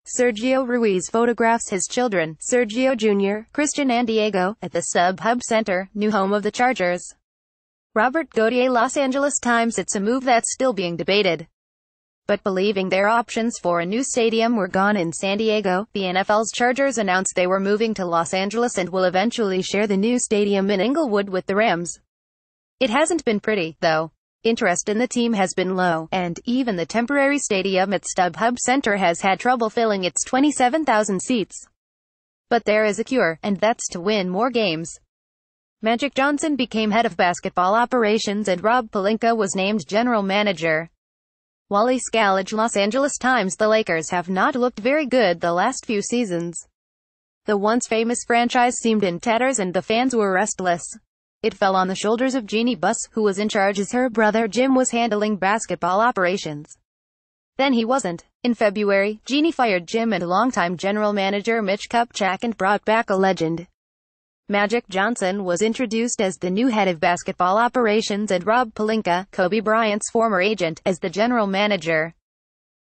Sergio Ruiz photographs his children, Sergio Jr., Christian and Diego, at the StubHub Center, new home of the Chargers. Robert Gauthier, Los Angeles Times. It's a move that's still being debated. But believing their options for a new stadium were gone in San Diego, the NFL's Chargers announced they were moving to Los Angeles and will eventually share the new stadium in Inglewood with the Rams. It hasn't been pretty, though. Interest in the team has been low, and even the temporary stadium at StubHub Center has had trouble filling its 27,000 seats. But there is a cure, and that's to win more games. Magic Johnson became head of basketball operations and Rob Pelinka was named general manager. Wally Scallage, Los Angeles Times. The Lakers have not looked very good the last few seasons. The once famous franchise seemed in tatters and the fans were restless. It fell on the shoulders of Jeannie Buss, who was in charge as her brother Jim was handling basketball operations. Then he wasn't. In February, Jeannie fired Jim and longtime general manager Mitch Kupchak and brought back a legend. Magic Johnson was introduced as the new head of basketball operations and Rob Pelinka, Kobe Bryant's former agent, as the general manager.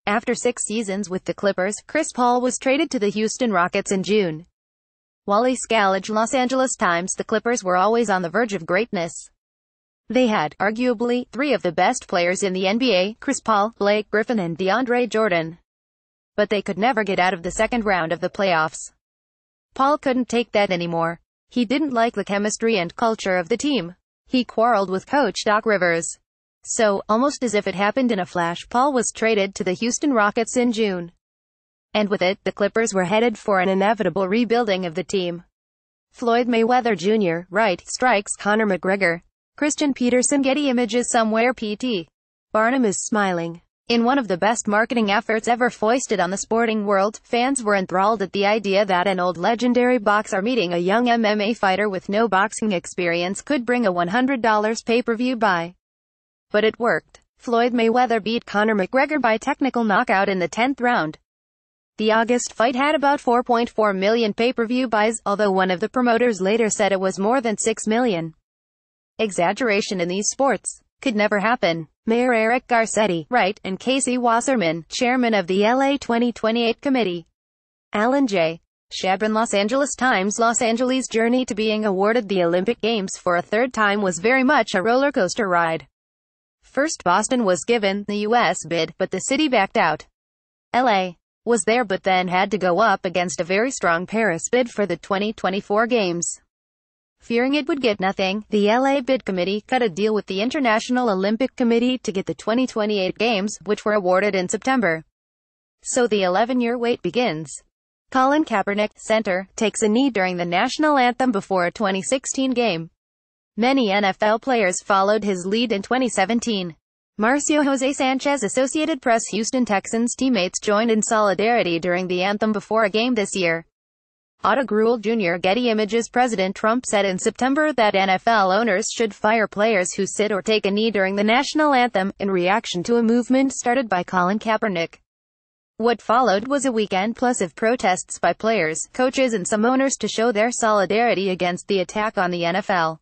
After 6 seasons with the Clippers, Chris Paul was traded to the Houston Rockets in June. Wally Scallage, Los Angeles Times. The Clippers were always on the verge of greatness. They had, arguably, 3 of the best players in the NBA, Chris Paul, Blake Griffin and DeAndre Jordan. But they could never get out of the second round of the playoffs. Paul couldn't take that anymore. He didn't like the chemistry and culture of the team. He quarreled with coach Doc Rivers. So, almost as if it happened in a flash, Paul was traded to the Houston Rockets in June. And with it, the Clippers were headed for an inevitable rebuilding of the team. Floyd Mayweather Jr., right, strikes Conor McGregor. Christian Peterson. Getty Images. Somewhere P.T. Barnum is smiling. In one of the best marketing efforts ever foisted on the sporting world, fans were enthralled at the idea that an old legendary boxer meeting a young MMA fighter with no boxing experience could bring a $100 pay-per-view buy. But it worked. Floyd Mayweather beat Conor McGregor by technical knockout in the 10th round. The August fight had about 4.4 million pay-per-view buys, although one of the promoters later said it was more than 6 million. Exaggeration in these sports could never happen. Mayor Eric Garcetti, right, and Casey Wasserman, chairman of the LA 2028 committee. Alan J. Shabrin, Los Angeles Times. Los Angeles' journey to being awarded the Olympic Games for a 3rd time was very much a roller coaster ride. First Boston was given the U.S. bid, but the city backed out. LA was there but then had to go up against a very strong Paris bid for the 2024 Games. Fearing it would get nothing, the LA bid committee cut a deal with the International Olympic Committee to get the 2028 Games, which were awarded in September. So the 11-year wait begins. Colin Kaepernick, center, takes a knee during the national anthem before a 2016 game. Many NFL players followed his lead in 2017. Marcio Jose Sanchez, Associated Press. Houston Texans teammates joined in solidarity during the anthem before a game this year. Otto Gruel Jr. Getty Images. President Trump said in September that NFL owners should fire players who sit or take a knee during the national anthem, in reaction to a movement started by Colin Kaepernick. What followed was a weekend plus of protests by players, coaches and some owners to show their solidarity against the attack on the NFL.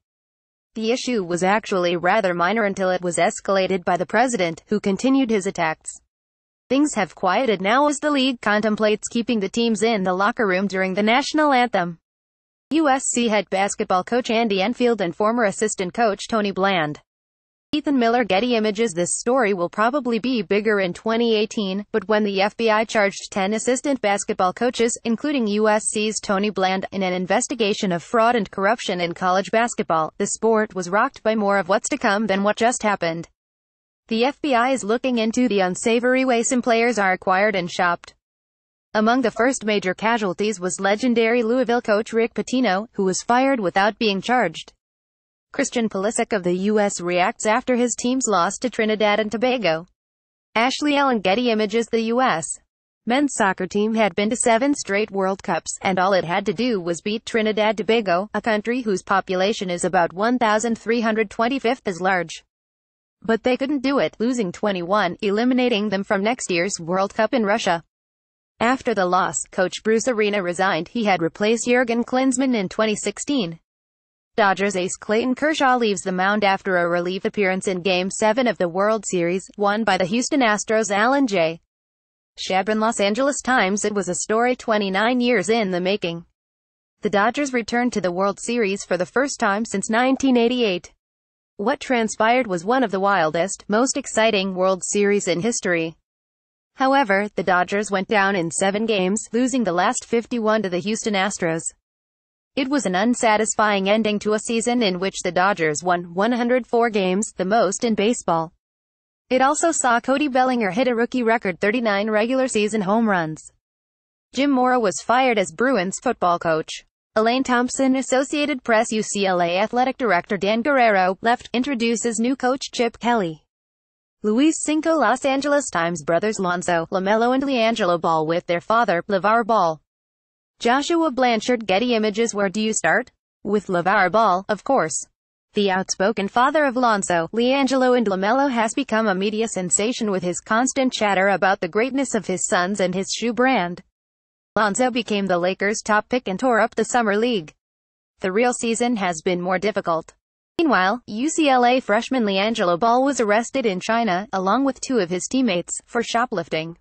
The issue was actually rather minor until it was escalated by the president, who continued his attacks. Things have quieted now as the league contemplates keeping the teams in the locker room during the national anthem. USC head basketball coach Andy Enfield and former assistant coach Tony Bland. Ethan Miller. Getty Images. This story will probably be bigger in 2018, but when the FBI charged 10 assistant basketball coaches, including USC's Tony Bland, in an investigation of fraud and corruption in college basketball, the sport was rocked by more of what's to come than what just happened. The FBI is looking into the unsavory way some players are acquired and shopped. Among the first major casualties was legendary Louisville coach Rick Pitino, who was fired without being charged. Christian Pulisic of the U.S. reacts after his team's loss to Trinidad and Tobago. Ashley Ellen. Getty Images. The U.S. men's soccer team had been to 7 straight World Cups, and all it had to do was beat Trinidad Tobago, a country whose population is about 1,325th as large. But they couldn't do it, losing 21, eliminating them from next year's World Cup in Russia. After the loss, coach Bruce Arena resigned. He had replaced Jurgen Klinsmann in 2016. Dodgers ace Clayton Kershaw leaves the mound after a relief appearance in Game 7 of the World Series, won by the Houston Astros. Alan J. Shabin Los Angeles Times. It was a story 29 years in the making. The Dodgers returned to the World Series for the first time since 1988. What transpired was one of the wildest, most exciting World Series in history. However, the Dodgers went down in 7 games, losing the last 51 to the Houston Astros. It was an unsatisfying ending to a season in which the Dodgers won 104 games, the most in baseball. It also saw Cody Bellinger hit a rookie record 39 regular season home runs. Jim Mora was fired as Bruins football coach. Elaine Thompson, Associated Press. UCLA Athletic Director Dan Guerrero, left, introduces new coach Chip Kelly. Luis Cinco. Los Angeles Times. Brothers Lonzo, LaMelo and LiAngelo Ball with their father, LeVar Ball. Joshua Blanchard. Getty Images. Where do you start? With LeVar Ball, of course. The outspoken father of Lonzo, LiAngelo and LaMelo has become a media sensation with his constant chatter about the greatness of his sons and his shoe brand. Lonzo became the Lakers' top pick and tore up the summer league. The real season has been more difficult. Meanwhile, UCLA freshman LiAngelo Ball was arrested in China, along with 2 of his teammates, for shoplifting.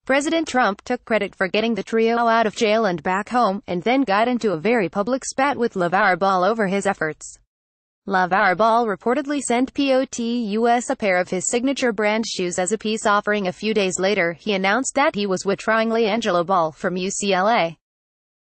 President Trump took credit for getting the trio out of jail and back home, and then got into a very public spat with LeVar Ball over his efforts. LeVar Ball reportedly sent POTUS a pair of his signature brand shoes as a peace offering. A few days later, he announced that he was withdrawing LiAngelo Ball from UCLA.